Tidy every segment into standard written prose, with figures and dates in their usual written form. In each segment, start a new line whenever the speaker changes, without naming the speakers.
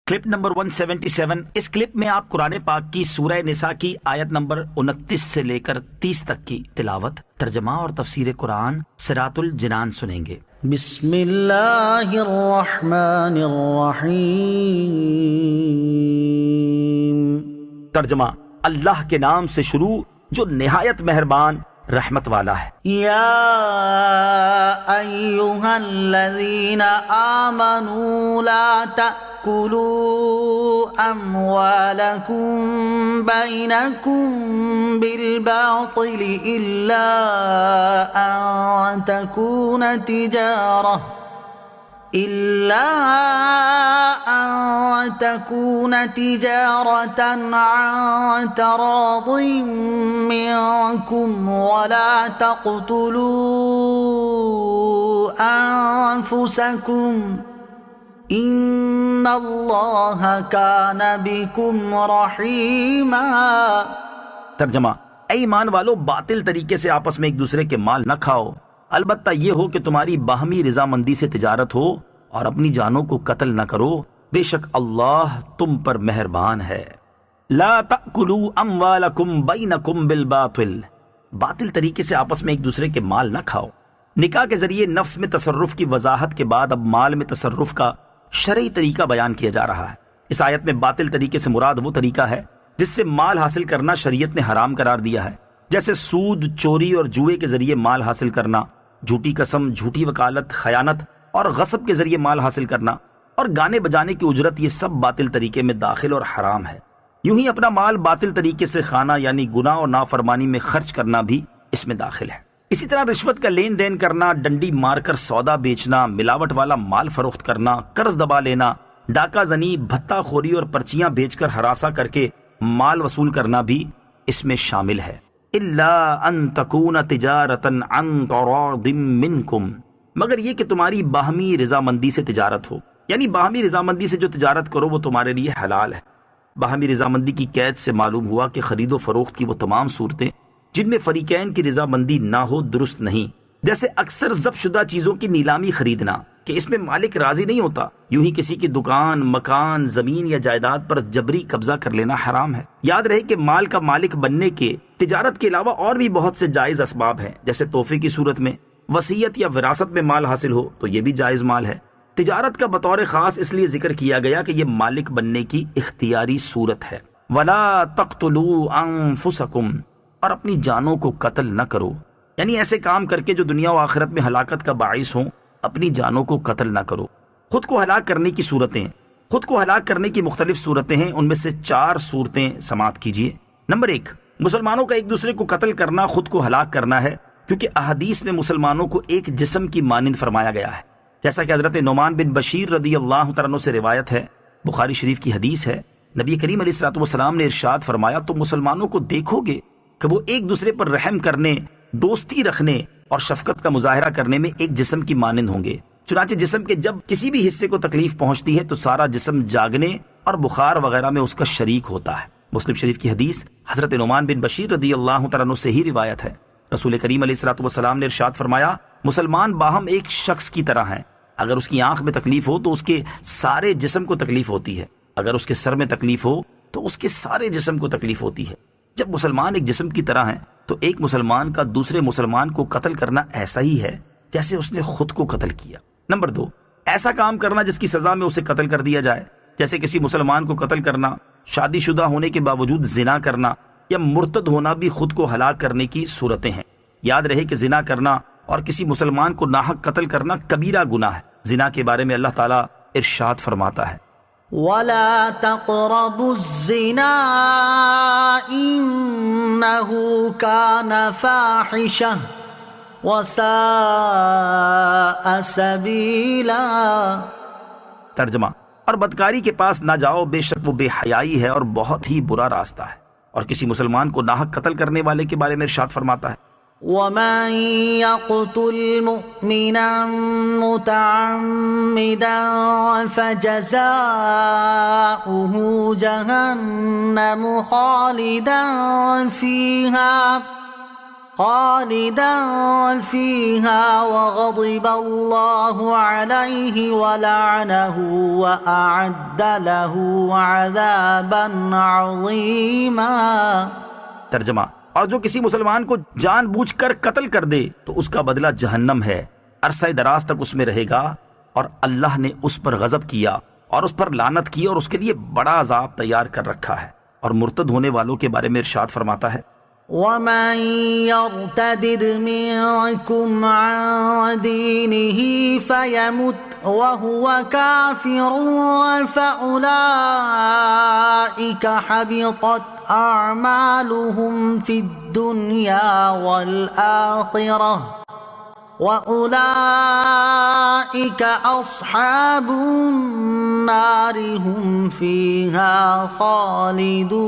Clip number 177۔ اس clip میں آپ قرآن پاک کی سورہ نساء کی آیت نمبر 29 سے لے کر 30 تک کی تلاوت، ترجمہ اور تفسیر قرآن صراط الجنان سنیں گے۔
بسم اللہ الرحمن الرحیم۔
ترجمہ، اللہ کے نام سے شروع جو نہایت مہربان رحمت والا ہے۔
یا ایہا الذین آمنوا لا تأکلوا اموالکم بینکم بالباطل الا ان تكون تجارة عن تراض منكم ولا تقتلوا أنفسكم إن الله كان بكم رحيما۔
ترجمہ، اے ایمان والو، باطل طریقے سے آپس میں ایک دوسرے کے مال نہ کھاؤ، البتہ یہ ہو کہ تمہاری باہمی رضامندی سے تجارت ہو، اور اپنی جانوں کو قتل نہ کرو، بے شک اللہ تم پر مہربان ہے۔ لا تأکلوا اموالکم بینکم بالباطل، باطل طریقے سے آپس میں ایک دوسرے کے مال نہ کھاؤ۔ نکاح کے ذریعے نفس میں تصرف کی وضاحت کے بعد اب مال میں تصرف کا شرعی طریقہ بیان کیا جا رہا ہے۔ اس آیت میں باطل طریقے سے مراد وہ طریقہ ہے جس سے مال حاصل کرنا شریعت نے حرام قرار دیا ہے، جیسے سود، چوری اور جوئے کے ذریعے مال حاصل کرنا، جھوٹی قسم، جھوٹی وکالت، خیانت اور غصب کے ذریعے مال حاصل کرنا، اور گانے بجانے کی اجرت، یہ سب باطل طریقے میں داخل اور حرام ہے۔ یوں ہی اپنا مال باطل طریقے سے کھانا یعنی گناہ اور نافرمانی میں خرچ کرنا بھی اس میں داخل ہے۔ اسی طرح رشوت کا لین دین کرنا، ڈنڈی مار کر سودا بیچنا، ملاوٹ والا مال فروخت کرنا، قرض دبا لینا، ڈاکہ زنی، بھتہ خوری اور پرچیاں بیچ کر ہراساں کر کے مال وصول کرنا بھی اس میں شامل ہے۔ الا ان تکون تجارتا عن تراض منکم، مگر یہ کہ تمہاری باہمی رضامندی سے تجارت ہو، یعنی باہمی رضامندی سے جو تجارت کرو وہ تمہارے لیے حلال ہے۔ باہمی رضامندی کی قید سے معلوم ہوا کہ خرید و فروخت کی وہ تمام صورتیں جن میں فریقین کی رضامندی نہ ہو درست نہیں، جیسے اکثر ضبط شدہ چیزوں کی نیلامی خریدنا کہ اس میں مالک راضی نہیں ہوتا، یوں ہی کسی کی دکان، مکان، زمین یا جائیداد پر جبری قبضہ کر لینا حرام ہے۔ یاد رہے کہ مال کا مالک بننے کے تجارت کے علاوہ اور بھی بہت سے جائز اسباب ہیں، جیسے تحفے کی صورت میں، وصیت یا وراثت میں مال حاصل ہو تو یہ بھی جائز مال ہے۔ تجارت کا بطور خاص اس لیے ذکر کیا گیا کہ یہ مالک بننے کی اختیاری صورت ہے۔ وَلَا تَقْتُلُوا أَنفُسَكُمْ، اور اپنی جانوں کو قتل نہ کرو، یعنی ایسے کام کر کے جو دنیا و آخرت میں ہلاکت کا باعث ہوں، اپنی جانوں کو قتل نہ کرو۔ خود کو ہلاک کرنے کی صورتیں، خود کو ہلاک کرنے کی مختلف صورتیں ہیں، ان میں سے 4 صورتیں سماعت کیجیے۔ نمبر 1، مسلمانوں کا ایک دوسرے کو قتل کرنا خود کو ہلاک کرنا ہے، کیونکہ احادیث میں مسلمانوں کو ایک جسم کی مانند فرمایا گیا ہے، جیسا کہ حضرت نعمان بن بشیر رضی اللہ تعالیٰ عنہ سے روایت ہے، بخاری شریف کی حدیث ہے۔ نبی کریم علیہ الصلوۃ والسلام نے ارشاد فرمایا، تم مسلمانوں کو دیکھو گے کہ وہ ایک دوسرے پر رحم کرنے، دوستی رکھنے اور شفقت کا مظاہرہ کرنے میں ایک جسم کی مانند ہوں گے۔ چنانچہ جسم کے جب کسی بھی حصے کو تکلیف پہنچتی ہے تو سارا جسم جاگنے اور بخار وغیرہ میں اس کا شریک ہوتا ہے۔ مسلم شریف کی حدیث حضرت نعمان بن بشیر رضی اللہ تعالیٰ عنہ سے ہی روایت ہے۔ رسول کریم علیہ الصلوۃ والسلام نے ارشاد فرمایا، مسلمان باہم ایک شخص کی طرح ہیں، اگر اس کی آنکھ میں تکلیف ہو تو اس کے سارے جسم کو تکلیف ہوتی ہے، اگر اس کے سر میں تکلیف ہو تو اس کے سارے جسم کو تکلیف ہوتی ہے۔ جب مسلمان ایک جسم کی طرح ہیں تو ایک مسلمان کا دوسرے مسلمان کو قتل کرنا ایسا ہی ہے جیسے اس نے خود کو قتل کیا۔ نمبر 2، ایسا کام کرنا جس کی سزا میں اسے قتل کر دیا جائے، جیسے کسی مسلمان کو قتل کرنا، شادی شدہ ہونے کے باوجود زنا کرنا یا مرتد ہونا بھی خود کو ہلاک کرنے کی صورتیں ہیں۔ یاد رہے کہ زنا کرنا اور کسی مسلمان کو ناحق قتل کرنا کبیرہ گناہ ہے۔ زنا کے بارے میں اللہ تعالیٰ ارشاد فرماتا ہے،
وَلَا تَقْرَبُوا الزِّنَا إِنَّهُ كَانَ فَاحِشَةً وَسَاءَ سَبِيلًا۔
ترجمہ، اور بدکاری کے پاس نہ جاؤ، بے شک وہ بے حیائی ہے اور بہت ہی برا راستہ ہے۔ اور کسی مسلمان کو ناحق قتل کرنے والے کے بارے میں ارشاد فرماتا ہے،
وَمَن يَقْتُلْ مُؤْمِنًا مُتَعَمِّدًا فَجَزَاؤُهُ جَهَنَّمُ خَالِدًا فِيهَا خالدا فيها وغضب الله عليه ولعنه وأعد له عذابا عظيما۔
ترجمہ، اور جو کسی مسلمان کو جان بوجھ کر قتل کر دے تو اس کا بدلہ جہنم ہے، عرصہ دراز تک اس میں رہے گا، اور اللہ نے اس پر غضب کیا اور اس پر لعنت کی اور اس کے لیے بڑا عذاب تیار کر رکھا ہے۔ اور مرتد ہونے والوں کے بارے میں ارشاد فرماتا ہے،
ومن يرتدد منكم عن دينه فيمت وهو كافر فأولئك حبطت أعمالهم في الدنيا والآخرة وأولئك أصحاب النار هم فيها خالدون۔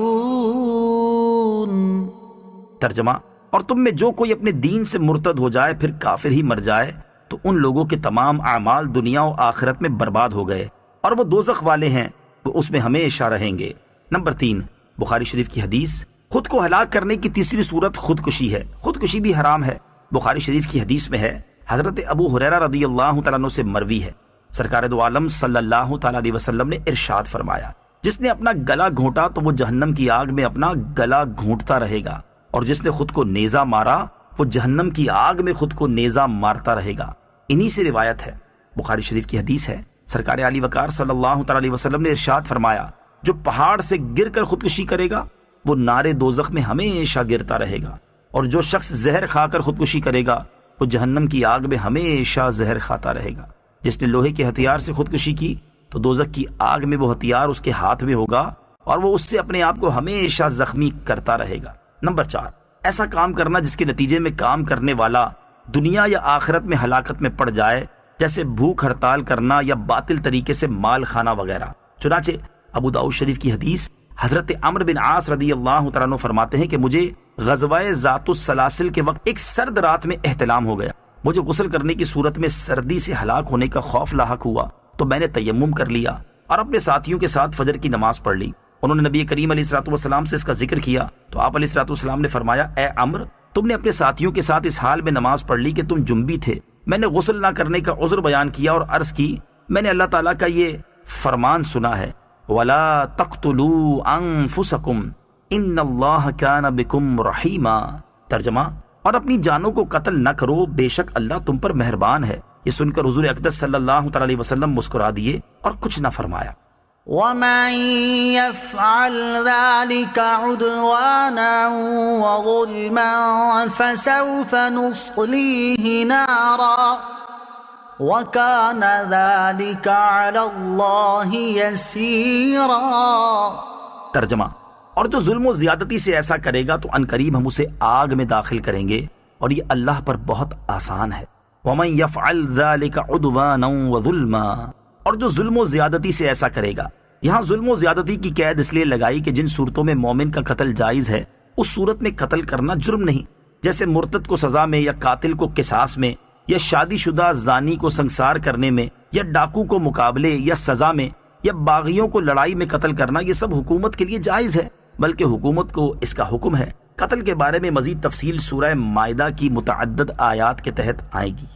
ترجمہ، اور تم میں جو کوئی اپنے دین سے مرتد ہو جائے پھر کافر ہی مر جائے تو ان لوگوں کے تمام اعمال دنیا و آخرت میں برباد ہو گئے اور وہ دوزخ والے ہیں، وہ اس میں ہمیشہ رہیں گے۔ نمبر 3، بخاری شریف کی حدیث، خود کو ہلاک کرنے کی تیسری صورت خودکشی ہے۔ خودکشی بھی حرام ہے۔ بخاری شریف کی حدیث میں ہے، حضرت ابو ہریرہ رضی اللہ تعالیٰ عنہ سے مروی ہے، سرکار دو عالم صلی اللہ تعالیٰ علیہ وسلم نے ارشاد فرمایا، جس نے اپنا گلا گھونٹا تو وہ جہنم کی آگ میں اپنا گلا گھونٹتا رہے گا، اور جس نے خود کو نیزہ مارا وہ جہنم کی آگ میں خود کو نیزہ مارتا رہے گا۔ انہی سے روایت ہے، بخاری شریف کی حدیث ہے، سرکار علی وقار صلی اللہ تعالیٰ علیہ وسلم نے ارشاد فرمایا، جو پہاڑ سے گر کر خودکشی کرے گا وہ نارے دوزخ میں ہمیشہ گرتا رہے گا، اور جو شخص زہر کھا کر خودکشی کرے گا وہ جہنم کی آگ میں ہمیشہ زہر کھاتا رہے گا۔ جس نے لوہے کے ہتھیار سے خودکشی کی تو دوزخ کی آگ میں وہ ہتھیار اس کے ہاتھ میں ہوگا اور وہ اس سے اپنے آپ کو ہمیشہ زخمی کرتا رہے گا۔ نمبر 4، ایسا کام کرنا جس کے نتیجے میں کام کرنے والا دنیا یا آخرت میں ہلاکت میں پڑ جائے، جیسے بھوک ہڑتال کرنا یا باطل طریقے سے مال کھانا وغیرہ۔ چنانچہ ابو داؤد شریف کی حدیث، حضرت عمرو بن عاص رضی اللہ تعالیٰ عنہ فرماتے ہیں کہ مجھے غزوہ ذات السلاسل کے وقت ایک سرد رات میں احتلام ہو گیا، مجھے غسل کرنے کی صورت میں سردی سے ہلاک ہونے کا خوف لاحق ہوا تو میں نے تیمم کر لیا اور اپنے ساتھیوں کے ساتھ فجر کی نماز پڑھ لی۔ انہوں نے نبی کریم علیہ الصلوۃ والسلام سے اس کا ذکر کیا تو آپ علیہ الصلوۃ والسلام نے فرمایا، اے عمرو، تم نے اپنے ساتھیوں کے ساتھ اس حال میں نماز پڑھ لی کہ تم جنبی تھے۔ میں نے غسل نہ کرنے کا عذر بیان کیا اور عرض کی، میں نے اللہ تعالیٰ کا یہ فرمان سنا ہے، وَلَا تَقْتُلُوا أَنفُسَكُمْ إِنَّ اللَّهَ كَانَ بِكُمْ رَحِيمًا۔ ترجمہ، اور اپنی جانوں کو قتل نہ کرو، بے شک اللہ تم پر مہربان ہے۔ یہ سن کر حضور اقدس صلی اللہ تعالیٰ علیہ وسلم مسکرا دیے اور کچھ نہ فرمایا۔
ومن يفعل ذلك عدوانا وظلما فسوف نصليه نارا وكان ذلك على الله يسيرا۔
ترجمہ، اور جو ظلم و زیادتی سے ایسا کرے گا تو عنقریب ہم اسے آگ میں داخل کریں گے اور یہ اللہ پر بہت آسان ہے۔ ومن يفعل ذلك عدوانا وظلما، اور جو ظلم و زیادتی سے ایسا کرے گا۔ یہاں ظلم و زیادتی کی قید اس لیے لگائی کہ جن صورتوں میں مومن کا قتل جائز ہے اس صورت میں قتل کرنا جرم نہیں، جیسے مرتد کو سزا میں یا قاتل کو قصاص میں یا شادی شدہ زانی کو سنسار کرنے میں یا ڈاکو کو مقابلے یا سزا میں یا باغیوں کو لڑائی میں قتل کرنا، یہ سب حکومت کے لیے جائز ہے، بلکہ حکومت کو اس کا حکم ہے۔ قتل کے بارے میں مزید تفصیل سورہ مائدہ کی متعدد آیات کے تحت آئے گی۔